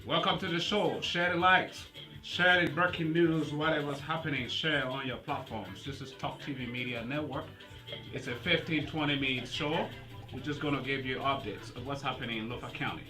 Welcome to the show. Share the likes, share the breaking news, whatever's happening, share on your platforms. This is Talk TV Media Network. It's a 15-20 minute show. We're just going to give you updates of what's happening in Lofa County.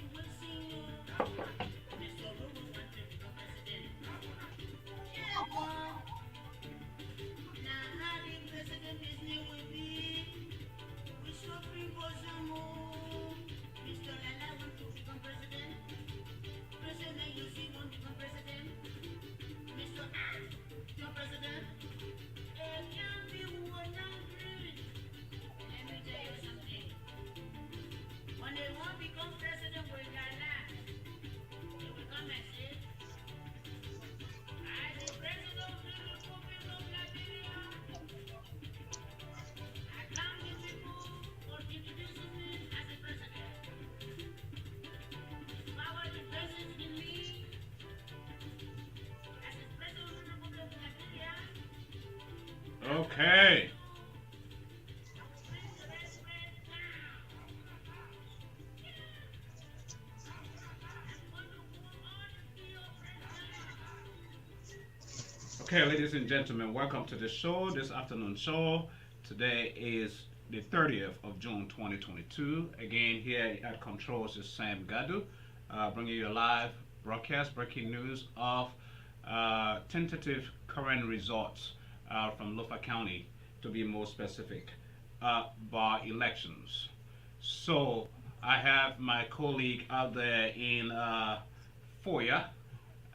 Okay. Okay, ladies and gentlemen, welcome to the show, this afternoon show. Today is the 30th of June 2022. Again, here at Controls is Sam Gadu, bringing you a live broadcast, breaking news of tentative current results from Lofa County, to be more specific, by elections. So, I have my colleague out there in Foya,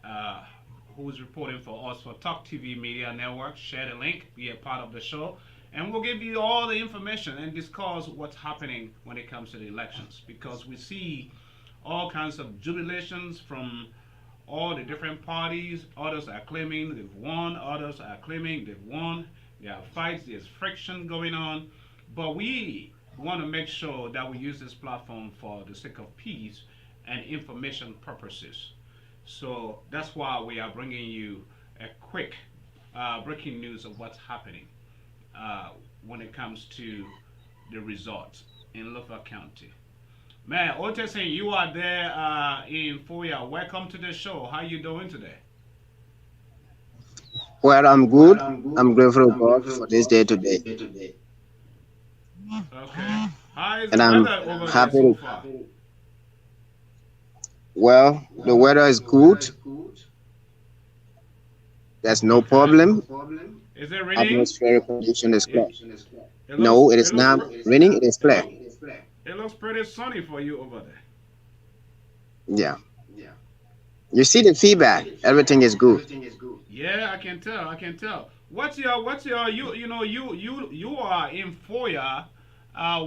uh, who's reporting for us for Talk TV Media Network. Share the link, be a part of the show, and we'll give you all the information and discuss what's happening when it comes to the elections, because we see all kinds of jubilations from all the different parties. Others are claiming they've won, others are claiming they've won. There are fights, there's friction going on, but we want to make sure that we use this platform for the sake of peace and information purposes. So that's why we are bringing you a quick breaking news of what's happening uh, when it comes to the results in Lofa County. Man, Ote saying you are there in Foya. Welcome to the show. How you doing today? Well, I'm good. I'm grateful to God for this day today, Okay. How is the and I'm weather over there happy. so far? The weather is good. There's no Okay. problem. Is it raining? Atmospheric condition is clear. It looks No, it it is looks not raining. It is it clear. look it looks pretty sunny for you over there. Yeah. You see the feedback. Everything is good. Yeah, I can tell. I can tell. What's your you are in Foya,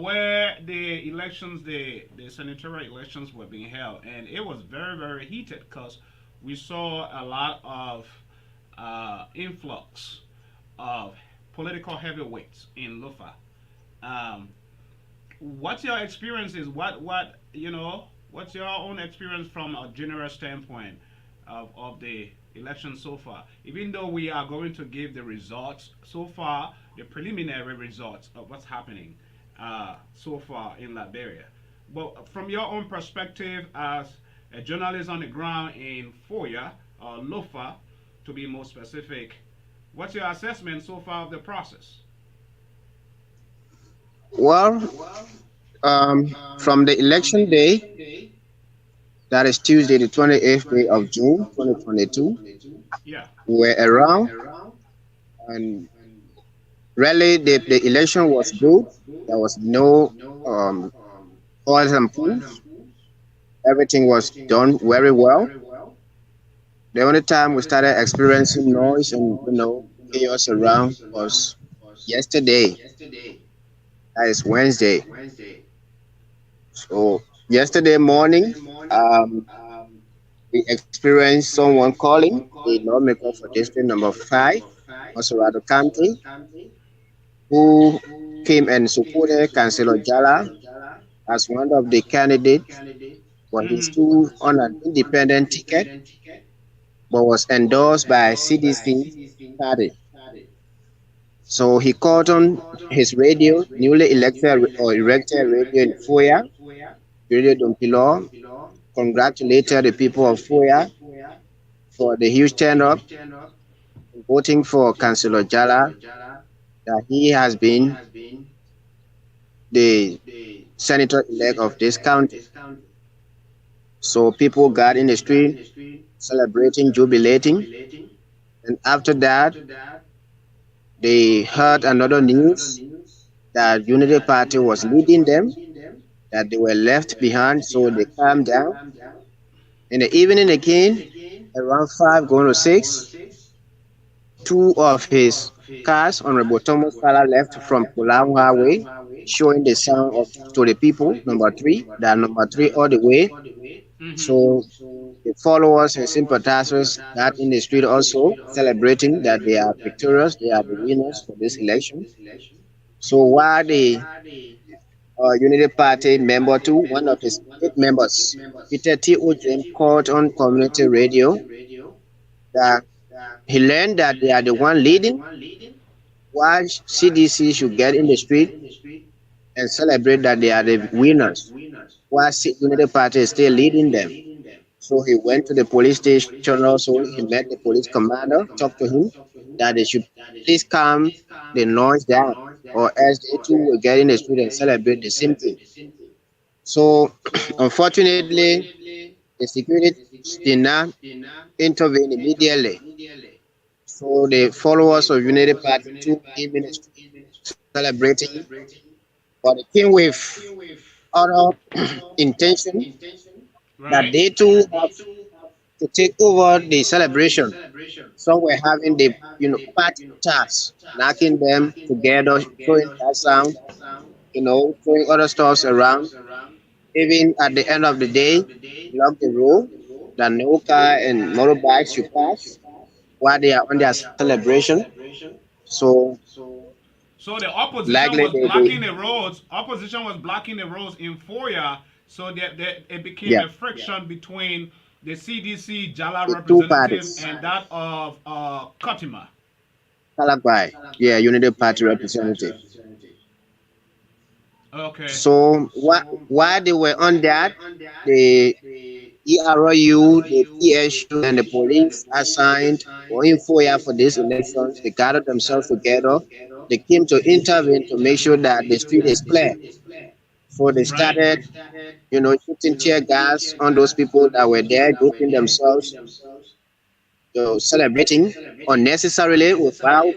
where the elections, the senatorial elections were being held, and it was very heated because we saw a lot of influx of political heavyweights in Lufa. Um, what's your experiences? What's your own experience from a general standpoint of the election so far? Even though we are going to give the results so far, the preliminary results of what's happening so far in Liberia. But from your own perspective as a journalist on the ground in Foya, or Lofa, to be more specific, what's your assessment so far of the process? Well, from the election day, that is Tuesday, the 28th day of June, 2022, Yeah. we were around, and really the election was good. There was no um, calls and proofs. Everything was done very well. The only time we started experiencing noise and chaos around was yesterday. That is Wednesday. So yesterday morning, um, we experienced someone calling the lawmaker for district number 5, Maserado County, who came and supported Councillor Jala as one of the candidates, but he Hmm. stood on an independent ticket, but was endorsed by CDC party. So he called on his radio, newly elected or erected radio in Foya, Radio Dompilo, congratulated the people of Foya for the huge turnout voting for Councillor Jala, that he has been the senator elect of this county. So people got in the street celebrating, jubilating, and after that, they heard another news that Unity Party was leading them, that they were left behind, so they calmed down. In the evening again, around 5 going to 6, two of his cars, Honorable Thomas Fala left from Pulau Highway, showing the sign of to the people, number 3, that number 3 all the way. Mm-hmm. So the followers and sympathizers got in the street also celebrating that they are victorious, they are the winners for this election. So while the Unity Party member two, one of his 8 members, Peter T. Ojim, called on community radio that he learned that they are the one leading, why CDC should get in the street and celebrate that they are the winners, while Unity Party is still leading them. So he went to the police station also. He met the police commander, talked to him that they should please calm the noise down, or else they too will get in the street and celebrate the same thing. So unfortunately, the security did not intervene immediately. So the followers of Unity Party too came in the street celebrating, but they came with other intention that Right. they too have to take over the celebration. Some were having the party charts, knocking them together, throwing that sound, throwing other stuffs around. Even at the end of the day, block the road that no car and motorbikes should pass while they are on their celebration. So So the opposition likely was they blocking the roads. Opposition was blocking the roads in Foya, so that it became yeah, a friction between the CDC Jala the two representative parties, and that of Kotima. Kalagbai, yeah, Unity Party representative. Okay. So while they were on that, the EROU, the PSU, and the police assigned or Infoya for these elections, they gathered themselves together. They came to intervene to make sure that the street is clear. So they Right. started, shooting tear gas on those people that were there, grouping themselves, celebrating unnecessarily without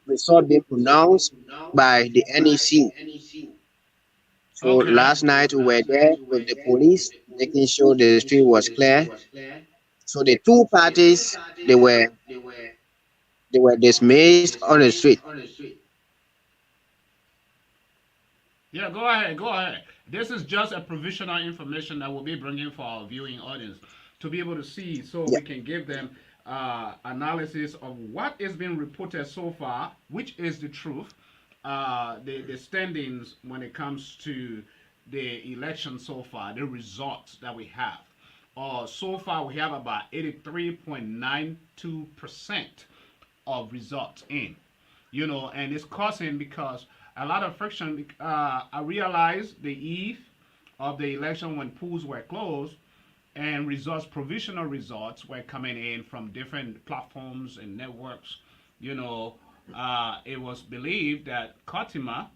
result being pronounced by the NEC. So Okay. last night we were there with the police, making sure the street was clear. So the two parties they were they were dismissed on the street. Yeah, go ahead. Go ahead. This is just a provisional information that we'll be bringing for our viewing audience to be able to see, so Yeah, we can give them analysis of what is being reported so far, which is the truth, the standings when it comes to the election so far, the results that we have. So far, we have about 83.92% of results in, and it's causing because a lot of friction. I realized the eve of the election when polls were closed and provisional results were coming in from different platforms and networks. It was believed that Kotima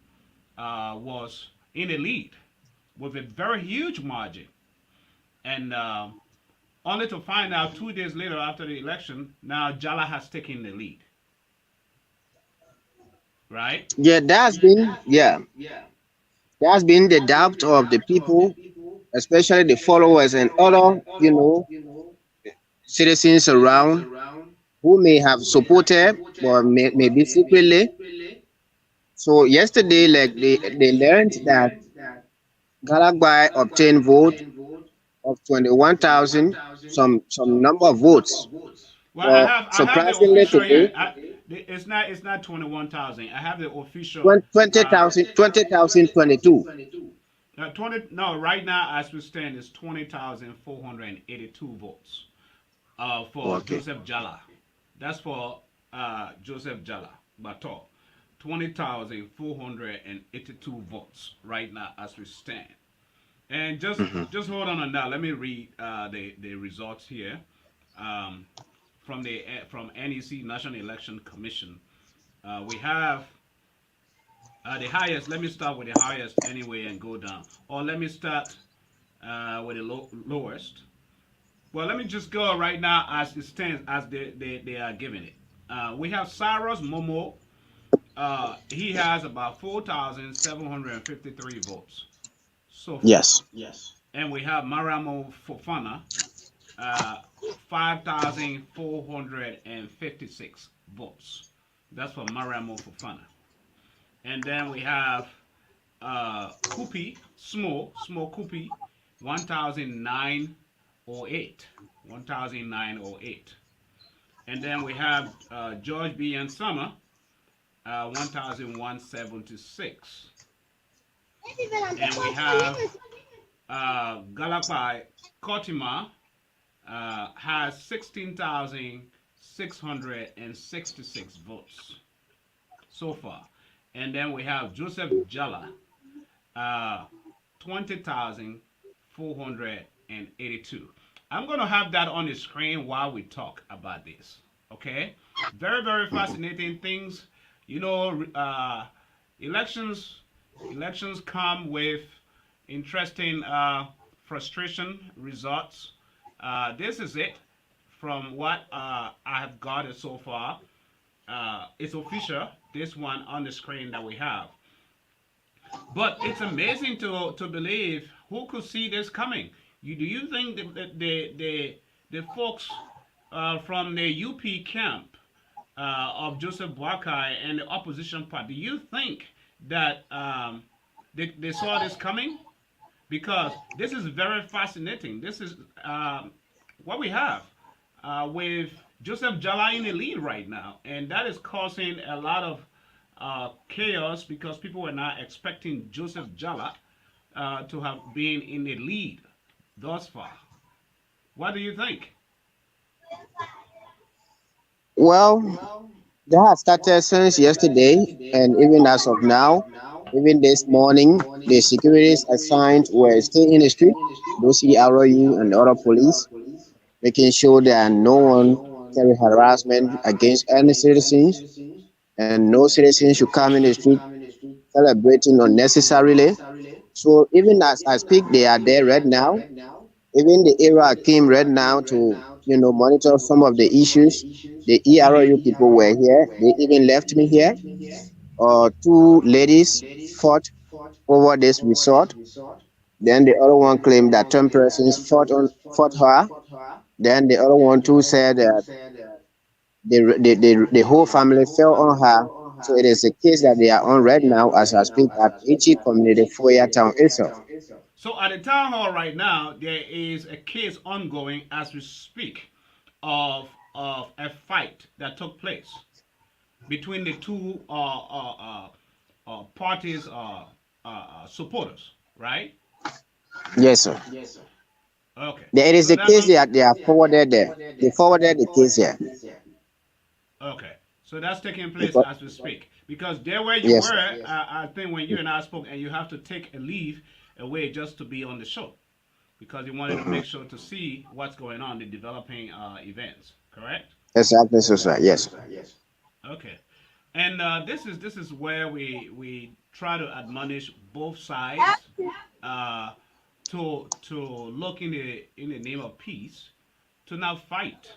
was in the lead with a very huge margin, and only to find out 2 days later after the election, now Jala has taken the lead. Right? yeah, that's been the doubt of the people, especially the followers and other citizens around who may have supported but maybe secretly. So yesterday, like they learned that Galagbai obtained vote of 21,000, some number of votes. Well, I But have I have the surprisingly official today, here. It's not 21,000. I have the official. 20,000, 20,022. 20. No, right now as we stand, it's 20,482 votes. For Okay. Joseph Jala. That's for Joseph Jala Bato. 20,482 votes right now as we stand. And just Hmm. just hold on that. Let me read the results here um, from NEC National Election Commission. We have the highest. Let me start with the highest anyway and go down. Or let me start with the lowest. Well, let me just go right now as it stands, as they are giving it. We have Cyrus Momo. He has about 4,753 votes so far. Yes. And we have Maramo Fofana, uh, 5,456 votes. That's for Maramo Fofana. And then we have Kupi, small Kupi, 1,908. 1,908. And then we have George B. and Summer, 1,176. And we have Galapai Kotima has 16,666 votes so far. And then we have Joseph Jala, uh, 20,482. I'm going to have that on the screen while we talk about this. Okay? Very, very Hmm. fascinating things. You know, elections elections come with interesting frustration results. This is it from what I have gathered so far. It's official, this one on the screen that we have. But it's amazing to believe who could see this coming. Do you think the folks from the UP camp of Joseph Boakai and the opposition party, do you think that they saw this coming? Because this is very fascinating. This is what we have with Joseph Jala in the lead right now, and that is causing a lot of chaos because people were not expecting Joseph Jala to have been in the lead thus far. What do you think? Well, they have started since yesterday, and even as of now, even this morning, the securities assigned were still in the street, those ERU and other police, making sure that no one carry harassment against any citizens, and no citizens should come in the street celebrating unnecessarily. So even as I speak, they are there right now. Even the era came right now to monitor some of the issues. The ERU people were here. They even left me here. Two ladies fought over this resort. Then the other one claimed that 10 persons fought her. Then the other one too said that the whole family fell on her. So it is a case that they are on right now as I speak at Ichi Community Foyer Town itself. So at the town hall right now, there is a case ongoing as we speak of a fight that took place between the two parties supporters, right? Yes, sir. Okay, It is so the that's case on. that they are forwarded there. They forwarded the case here. Okay, so that's taking place Because, as we speak. Because there where you yes, were, sir. I think when you and I spoke, and you have to take a leave away just to be on the show because you wanted to Hmm. make sure to see what's going on, the developing events. Correct? Exactly, so, sir. Yes. Okay. And this is where we try to admonish both sides uh, to look in the name of peace, to not fight.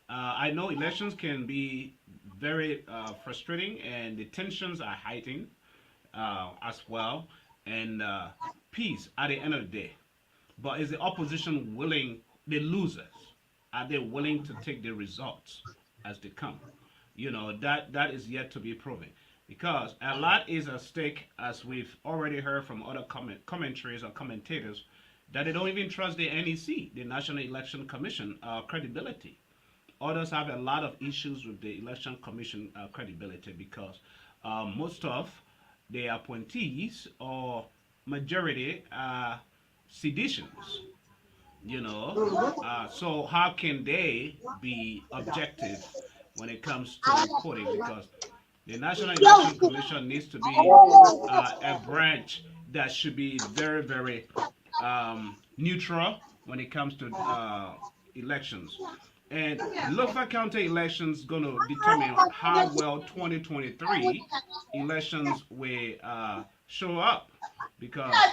I know elections can be very frustrating, and the tensions are heightened as well, and peace at the end of the day. But is the opposition willing, the losers, are they willing to take the results as they come? That is yet to be proven because a lot is at stake, as we've already heard from other commentaries or commentators, that they don't even trust the NEC, the National Election Commission, credibility. Others have a lot of issues with the Election Commission credibility because most of the appointees or majority are seditions. So how can they be objective when it comes to reporting? Because the National Election Commission needs to be a branch that should be very, very neutral when it comes to elections. And Lofa County elections going to determine how well 2023 elections will show up because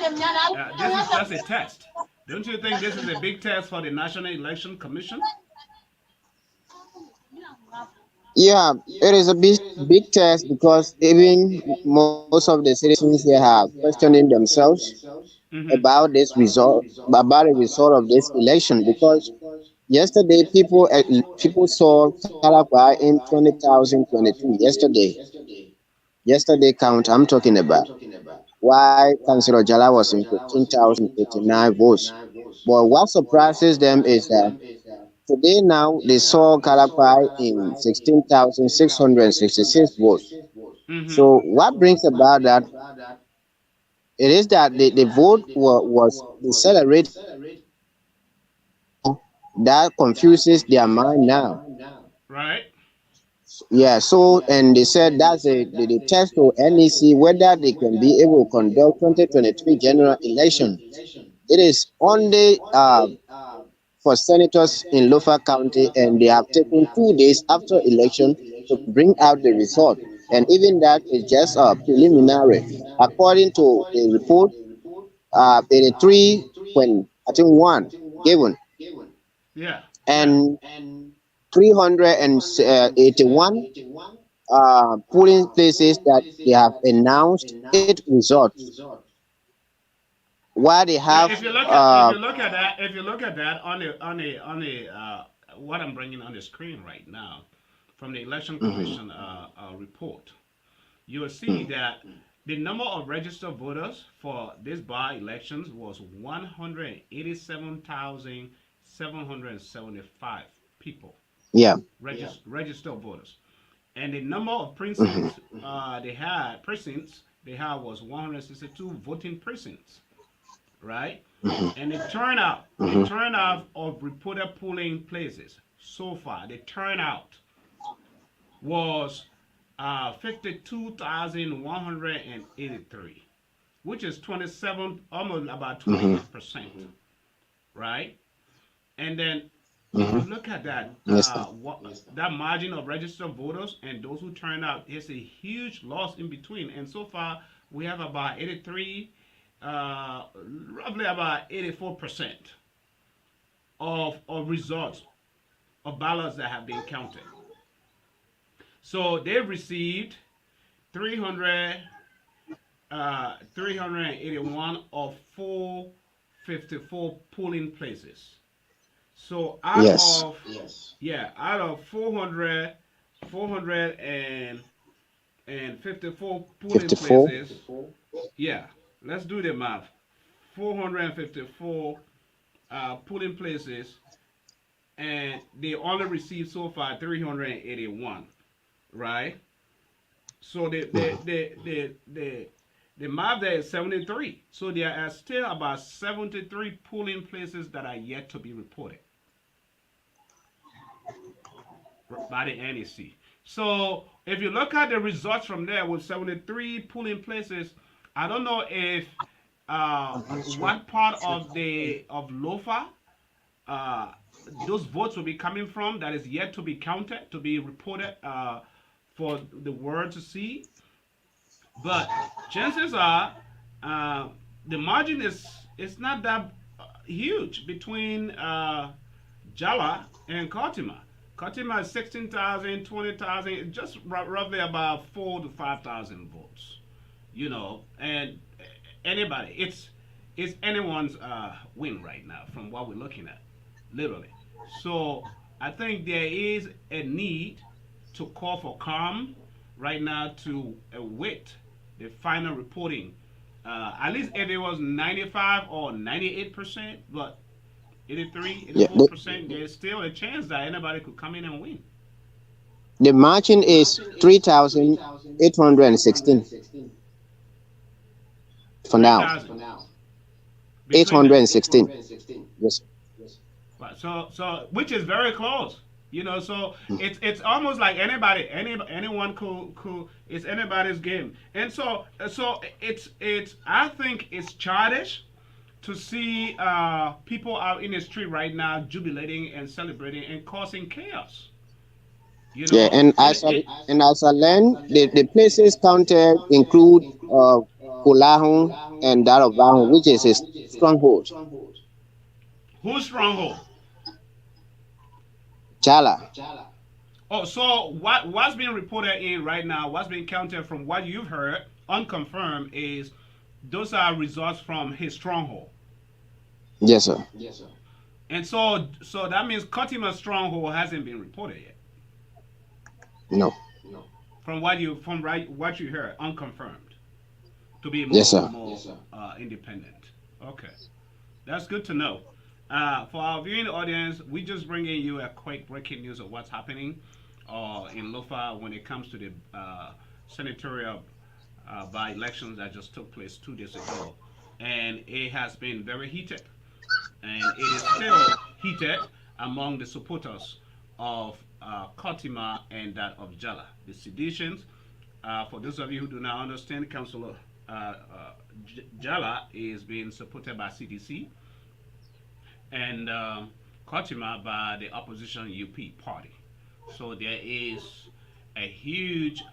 this is just a test. Don't you think this is a big test for the National Election Commission? Yeah, it is a big test because even most of the citizens here are questioning themselves Mm-hmm. about this result, about the result of this election. Because yesterday people saw Kalakwa in 20,022. Yesterday count I'm talking about. Why Councillor Jala was in 15,089 votes. But what surprises them is that today now they saw Kalapai in 16,666 votes. Mm-hmm. So what brings about that? It is that the vote was decelerated. That confuses their mind now. Right? Yeah, so and they said that's the test to NEC whether they can be able to conduct 2023 general election. It is only for senators in Lofa County, and they have taken 2 days after election to bring out the result. And even that is just preliminary. According to a report, 83 when I think one given Yeah. Yeah. and 381 polling places that they have announced 8 results. While they Yeah, have if you look at that on the what I'm bringing on the screen right now from the Election mhm, Commission report, you will see that the number of registered voters for this by-elections was 187,775 people, yeah, registered voters, and the number of mhm, precincts they had was 162 voting precincts, right? mhm, And the mhm, turnout of reported polling places so far, the turnout was 52,183, which is 27, almost about mhm, 28%, right? And then if mhm. you look at that, Yes, sir. that margin of registered voters and those who turned out, there's a huge loss in between. And so far, we have about 83, roughly about 84% of results of ballots that have been counted. So they've received 300, 381 of 454 polling places. So Yes. out of 400, 454 polling 54. places, yeah, let's do the math. 454 polling places, and they only received so far 381, right? So Mhm. the map there is 73. So there are still about 73 polling places that are yet to be reported by the NEC. So if you look at the results from there with 73 polling places, I don't know if what part of Lofa uh, those votes will be coming from that is yet to be counted, to be reported for the world to see. But chances are uh, the margin is not that huge between Jala and Kotima. Kotima is 16,000, 20,000, just roughly about 4 to 5,000 votes. And anybody, it's anyone's win right now from what we're looking at, literally. So I think there is a need to call for calm right now to await the final reporting. At least if it was 95 or 98%, but 83, Yeah. 84%, there's still a chance that anybody could come in and win. The margin is 3,816 for now. 3,000 between them. 816. Yes. But so which is very close. So it's almost like anyone could it's anybody's game. And so it's I think it's childish to see people out in the street right now jubilating and celebrating and causing chaos. You Yeah, know, and it, and as I learned, the places counted include Kulahun and Darabahun, which is a stronghold. whose stronghold? Jala. Oh, so what's being reported in right now? What's being counted from what you've heard, unconfirmed, is those are results from his stronghold. Yes, sir. And so that means Katima's stronghold hasn't been reported yet. No. From what you heard, unconfirmed, to be Yes, sir. more independent. Okay, that's good to know. For our viewing audience, we just bringing you a quick breaking news of what's happening in Lofa when it comes to the senatorial by elections that just took place 2 days ago, and it has been very heated, and it is still heated among the supporters of Kotima and that of Jala. The seditions, for those of you who do not understand, Councillor Jala is being supported by CDC and Kotima by the opposition UP party. So there is a huge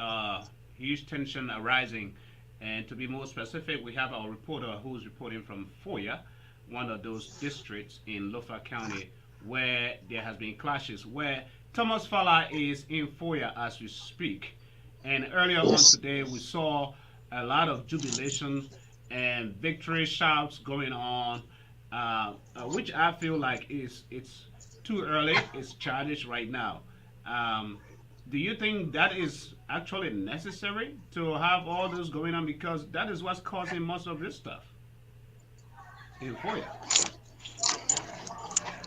tension arising. And to be more specific, we have our reporter who's reporting from Foya, one of those districts in Lofa County where there has been clashes, where Thomas Fala is in Foya as we speak. And earlier on Yes. today, we saw a lot of jubilation and victory shouts going on, which I feel like is it's too early. It's childish right now. Um, do you think that is actually necessary to have all this going on? Because that is what's causing most of this stuff in Foya.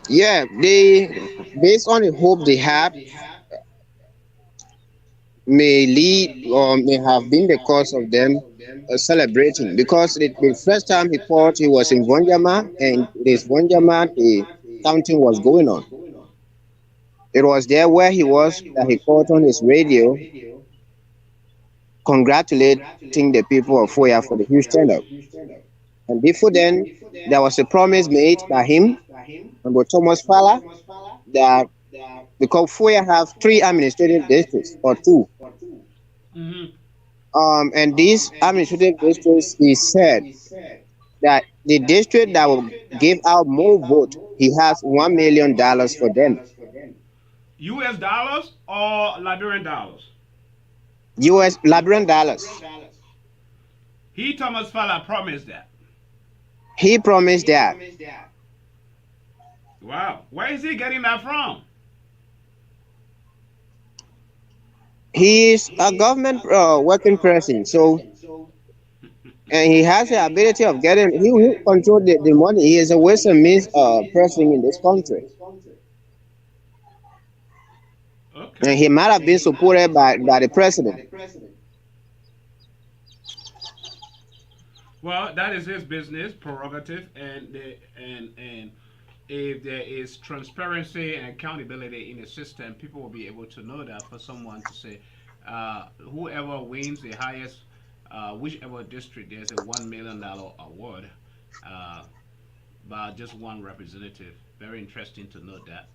Yeah, they, based on the hope they have, may lead or may have been the cause of them celebrating. Because the first time he called, he was in Vonjama, and it is Vonjama the counting was going on. It was there where he was that he called on his radio congratulating the people of Foya for the huge turnout. And before then, there was a promise made by him and by Thomas Fala that because Foya have three administrative districts or two, Mm-hmm. and these administrative districts, he said that the district that will give out more vote, he has $1 million for them. U.S. dollars or Liberian dollars? US Liberian dollars. He Thomas Fala promised that. He promised that. Wow, where is he getting that from? He is a government working person, so and he has the ability of getting. He control the money. He is a ways and means person in this country, Okay. and he might have been supported by the president. Well, that is his business prerogative, and if there is transparency and accountability in the system, people will be able to know that for someone to say, whoever wins the highest, whichever district, there's a $1 million award uh, by just one representative. Very interesting to note that.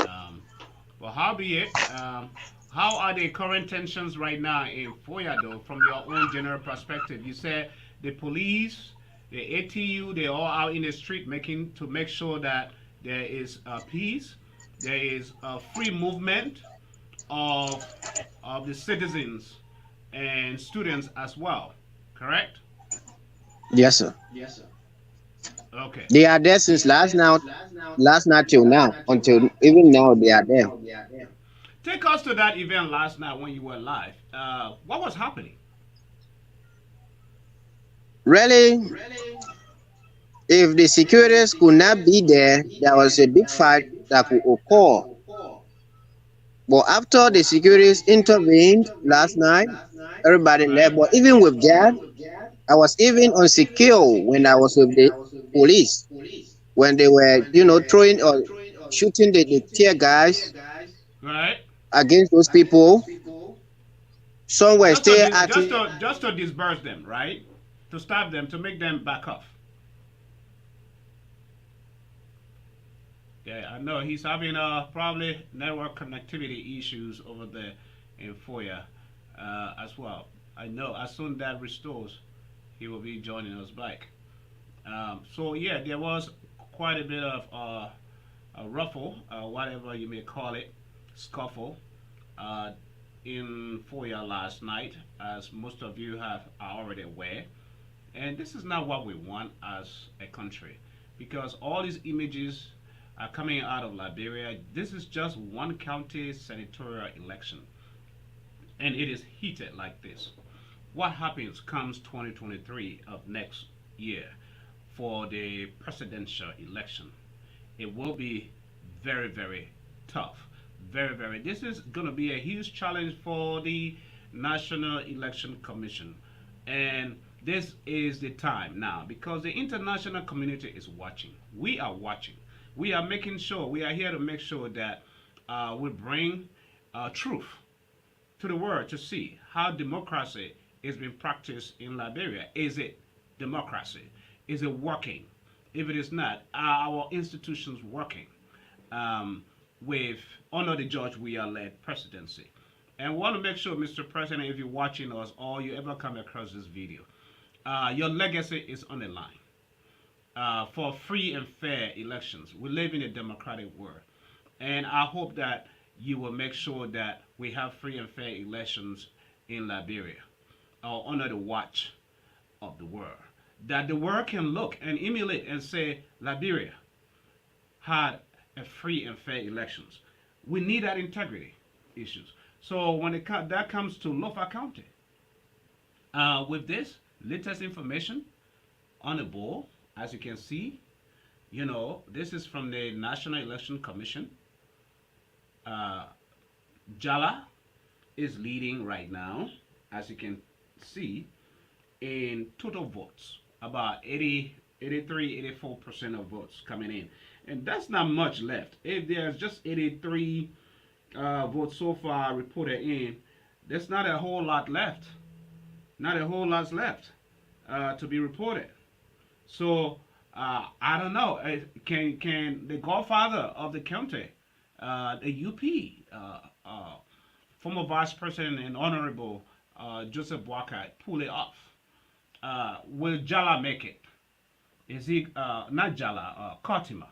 Um, well, howbeit, how are the current tensions right now in Foya, though, from your own general perspective? You said the police, the ATU, they're all out in the street making to make sure that there is peace, there is free movement of the citizens and students as well. Correct? Yes, sir. Okay. They are there since last night till now, until even now they are there. Take us to that event last night when you were live. What was happening? Really, if the securities could not be there, there was a big fight that could occur. But after the securities intervened last night, everybody left. But even with that, I was even unsecure when I was with the police when they were, throwing or shooting the tear gas Right? against those people. Some were Just to still dis- acting. just to disperse them, right? To stop them, to make them back off. Yeah, I know he's having probably network connectivity issues over there in Foya as well. I know as soon that restores, he will be joining us back. So yeah, there was quite a bit of a ruffle, whatever you may call it, scuffle uh, in Foya last night, as most of you are already aware. And this is not what we want as a country, because all these images are coming out of Liberia. This is just one county senatorial election, and it is heated like this. What happens comes 2023 of next year for the presidential election? It will be very, very tough. Very, very. This is going to be a huge challenge for the National Election Commission. And this is the time now because the international community is watching. We are watching. We are making sure, we are here to make sure that we bring truth to the world to see how democracy is being practiced in Liberia. Is it democracy? Is it working? If it is not, are our institutions working with under the George Weah led presidency? And we want to make sure, Mr. President, if you're watching us or you ever come across this video, your legacy is on the line for free and fair elections. We live in a democratic world. And I hope that you will make sure that we have free and fair elections in Liberia or under the watch of the world. That the world can look and emulate and say, Liberia had a free and fair elections. We need that integrity issues. So when that comes to Lofa County, with this latest information on the board, as you can see, this is from the National Election Commission. Jala is leading right now, as you can see, in total votes, about 80, 83, 84% of votes coming in. And that's not much left. If there's just 83 votes so far reported in, there's not a whole lot left. Not a whole lot left to be reported. So I don't know. Can the godfather of the county, the UP, former vice president and honorable Joseph Boakai, pull it off? Will Jala make it? Is he not Jala? Kotima?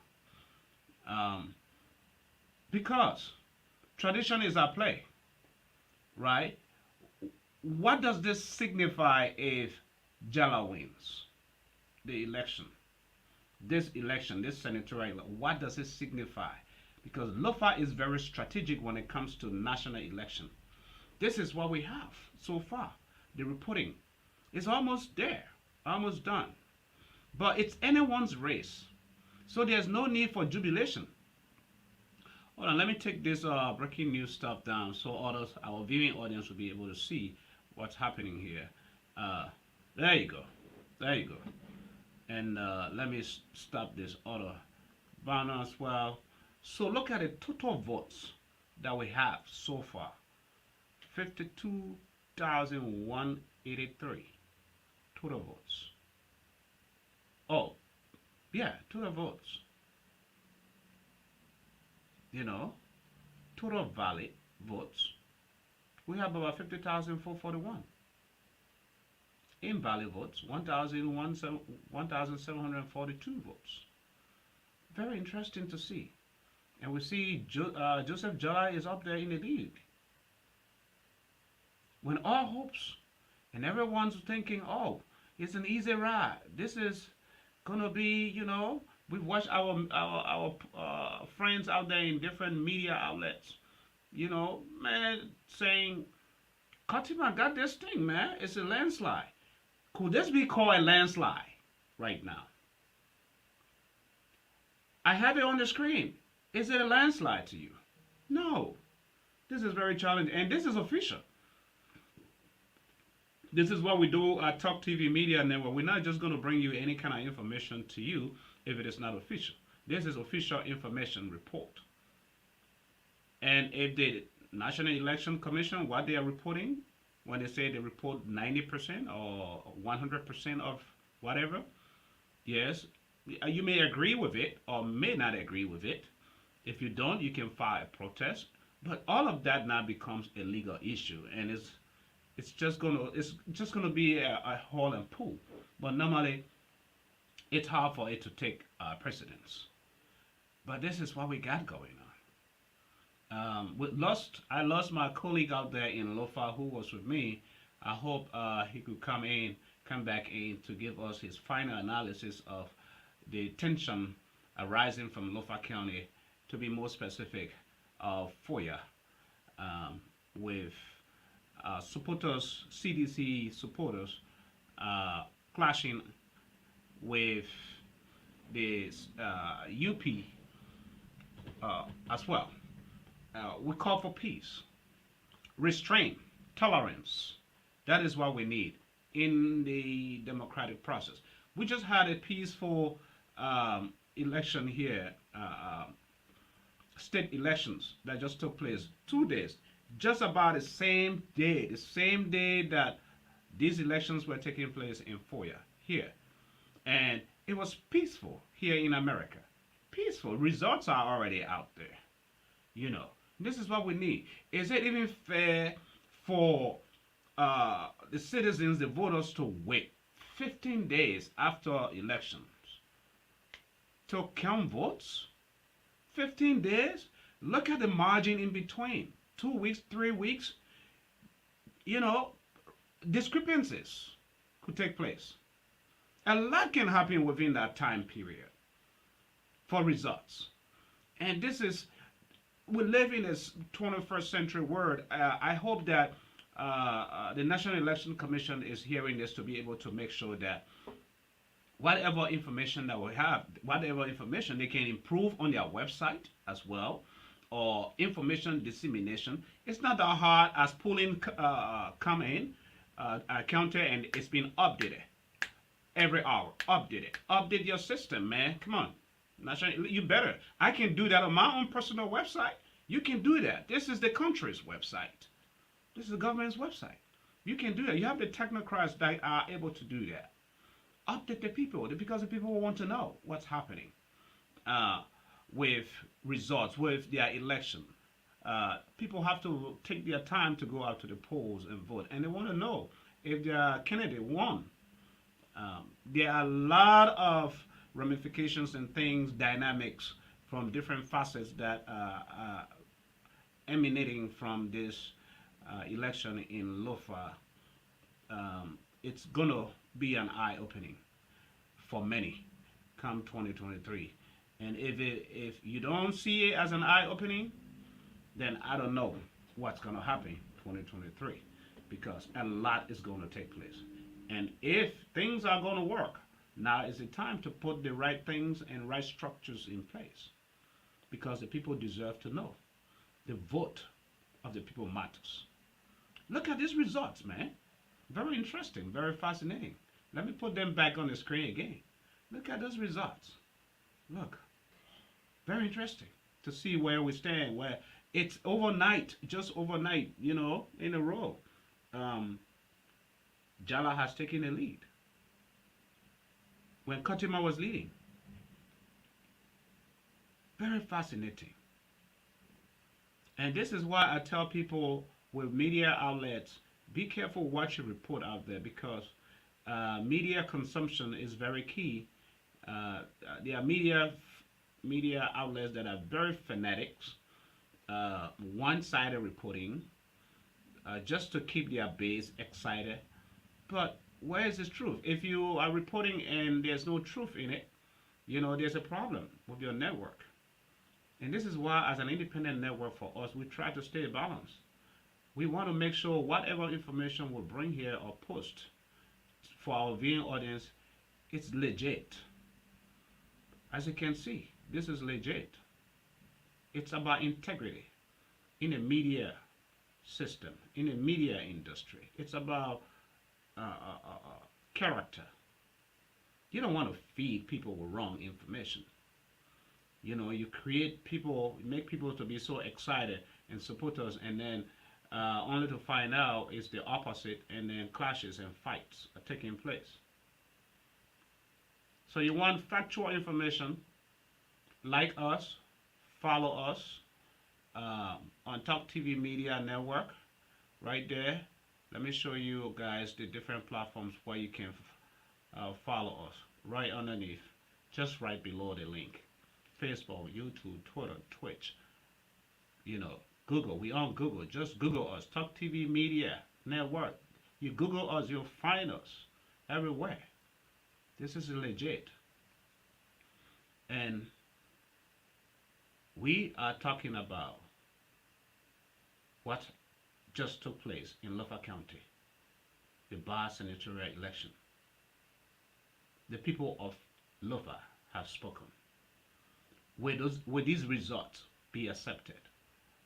Because tradition is at play, right? What does this signify if Jala wins the election? This election, this senatorial, what does it signify? Because Lofa is very strategic when it comes to national election. This is what we have so far. The reporting is almost there, almost done. But it's anyone's race. So there's no need for jubilation. Hold on, let me take this breaking news stuff down so our viewing audience will be able to see what's happening here. There you go. There you go. And let me stop this auto banner as well. So look at the total votes that we have so far. 52,183 total votes. Oh, yeah, total votes. Total valid votes. We have about 50,441. Invalid votes, 1,742 votes. Very interesting to see. And we see Joseph Jala is up there in the lead. When all hopes and everyone's thinking, oh, it's an easy ride. This is gonna be, we've watched our friends out there in different media outlets, man, saying, Katima got this thing, man. It's a landslide. Could this be called a landslide right now? I have it on the screen. Is it a landslide to you? No. This is very challenging, and this is official. This is what we do at Talk TV Media Network. We're not just going to bring you any kind of information to you if it is not official. This is official information report. And if the National Election Commission, what they are reporting, when they say they report 90% or 100% of whatever, yes, you may agree with it or may not agree with it. If you don't, you can file a protest. But all of that now becomes a legal issue, and it's just gonna be a haul and pull. But normally, it's hard for it to take precedence. But this is what we got going on. I lost my colleague out there in Lofa who was with me. I hope he could come back in to give us his final analysis of the tension arising from Lofa County, to be more specific, of FOIA, with supporters, CDC supporters, clashing with the UP as well. We call for peace, restraint, tolerance. That is what we need in the democratic process. We just had a peaceful election here, state elections that just took place 2 days, just about the same day that these elections were taking place in FOIA here. And it was peaceful here in America. Peaceful. Results are already out there. You know, this is what we need. Is it even fair for the citizens, the voters, to wait 15 days after elections to count votes? 15 days? Look at the margin in between. 2 weeks, 3 weeks. You know, discrepancies could take place. A lot can happen within that time period for results. And we live in this 21st century world. I hope that the National Election Commission is hearing this to be able to make sure that whatever information that we have, whatever information they can improve on their website as well, or information dissemination. It's not that hard as pulling come in, counter, and it's been updated every hour. Update your system, man. Come on. You better. I can do that on my own personal website. You can do that. This is the country's website. This is the government's website. You can do that. You have the technocrats that are able to do that. Update the people, because the people want to know what's happening with results, with their election. People have to take their time to go out to the polls and vote, and they want to know if their candidate won. There are a lot of ramifications and things, dynamics from different facets that are emanating from this election in Lofa. It's going to be an eye-opening for many come 2023. And if you don't see it as an eye-opening, then I don't know what's going to happen 2023, because a lot is going to take place. And if things are going to work, now is the time to put the right things and right structures in place, because the people deserve to know. The vote of the people matters. Look at these results, man. Very interesting, very fascinating. Let me put them back on the screen again. Look at those results. Look, very interesting to see where we stand, where it's overnight, just overnight, in a row. Jala has taken the lead when Katima was leading. Very fascinating. And this is why I tell people with media outlets, be careful what you report out there, because media consumption is very key. There are media outlets that are very fanatics, one-sided reporting, just to keep their base excited. But where is this truth? If you are reporting and there's no truth in it, there's a problem with your network. And this is why, as an independent network for us, we try to stay balanced. We want to make sure whatever information we bring here or post for our viewing audience, it's legit. As you can see, this is legit. It's about integrity in a media system, in a media industry. It's about character. You don't want to feed people with wrong information. You create people, make people to be so excited and support us, and then only to find out it's the opposite, and then clashes and fights are taking place. So you want factual information, like us, follow us on Talk TV Media Network. Right there. Let me show you guys the different platforms where you can follow us. Right underneath, just right below the link. Facebook, YouTube, Twitter, Twitch, Google. We on Google. Just Google us. Talk TV Media Network. You Google us, you'll find us everywhere. This is legit. And we are talking about what just took place in Lofa County, the Bar Senatorial election. The people of Lofa have spoken. Will these results be accepted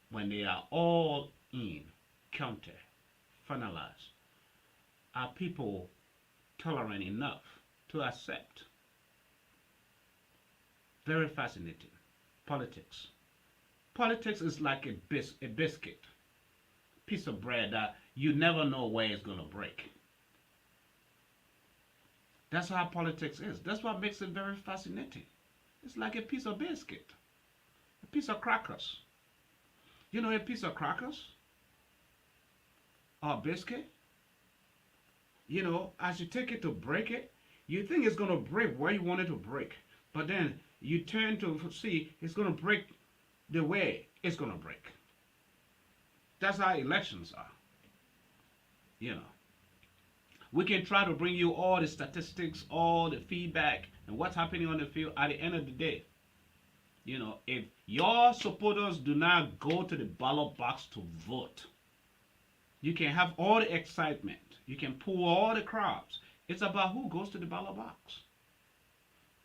when they are all in, counted, finalized? Are people tolerant enough to accept? Very fascinating. Politics. Politics is like a biscuit, piece of bread that you never know where it's going to break. That's how politics is. That's what makes it very fascinating. It's like a piece of biscuit, a piece of crackers. You know, a piece of crackers or biscuit, as you take it to break it, you think it's going to break where you want it to break. But then you turn to see it's going to break the way it's going to break. That's how elections are. We can try to bring you all the statistics, all the feedback, and what's happening on the field. At the end of the day, if your supporters do not go to the ballot box to vote, you can have all the excitement. You can pull all the crowds. It's about who goes to the ballot box.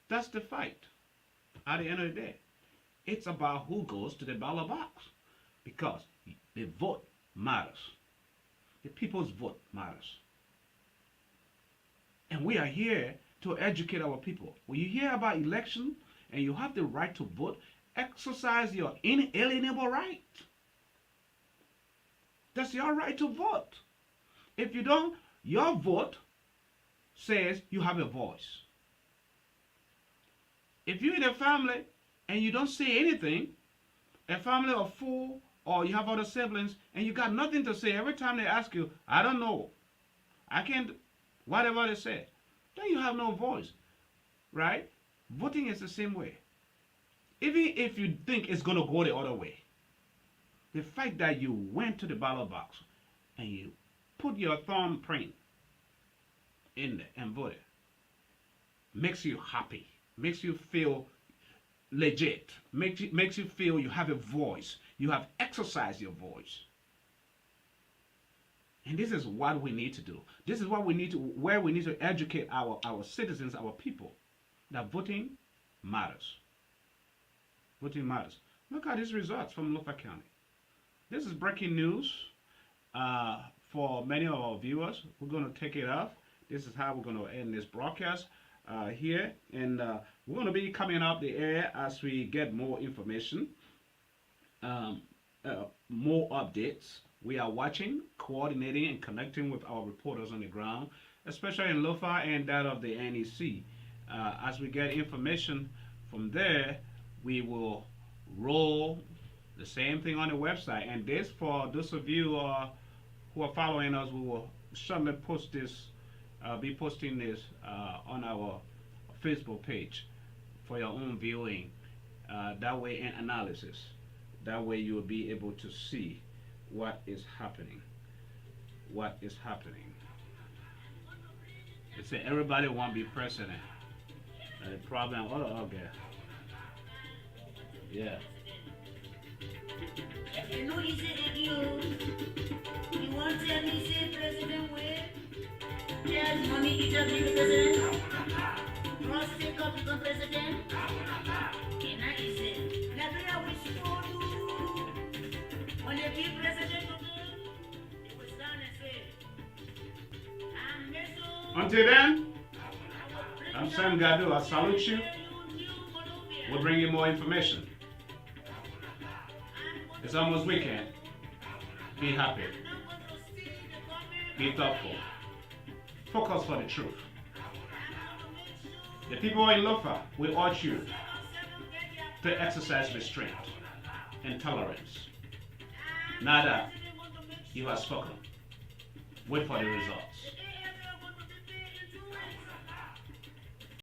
That's the fight. At the end of the day, it's about who goes to the ballot box, because the vote matters. The people's vote matters. And we are here to educate our people. When you hear about election and you have the right to vote, exercise your inalienable right. That's your right to vote. If you don't, your vote says you have a voice. If you're in a family and you don't say anything, a family of four, or you have other siblings, and you got nothing to say, every time they ask you, I don't know, I can't, whatever they say, then you have no voice, right? Voting is the same way. Even if you think it's going to go the other way, the fact that you went to the ballot box and you put your thumbprint in there and voted makes you happy, makes you feel legit, makes you feel you have a voice, you have exercised your voice. And this is what we need to do. This is what we need to, where we need to educate our citizens, our people, that voting matters. Voting matters. Look at these results from Lofa County. This is breaking news for many of our viewers. We're going to take it off. This is how we're going to end this broadcast here. And we're going to be coming up the air as we get more information, more updates. We are watching, coordinating, and connecting with our reporters on the ground, especially in Lofa and that of the NEC. As we get information from there, we will roll the same thing on the website. And this, for those of you who are following us, we will certainly post this, be posting this on our Facebook page for your own viewing. That way, and analysis. That way, you will be able to see what is happening. What is happening? They say everybody want to be president. The problem, okay. Yeah. You know, he said if you want to tell me, say President Wade, there's money, you just be the president. Ross take up, become president. And I said, now do I wish for you. When they be president again, they will stand and say, I'm Meso. Until then, I'm Sam Gadu. I salute you. We'll bring you more information. It's almost weekend. Be happy. Be thoughtful. Focus for the truth. The people in Lofa will urge you to exercise restraint and tolerance. Now that you have spoken, wait for the results.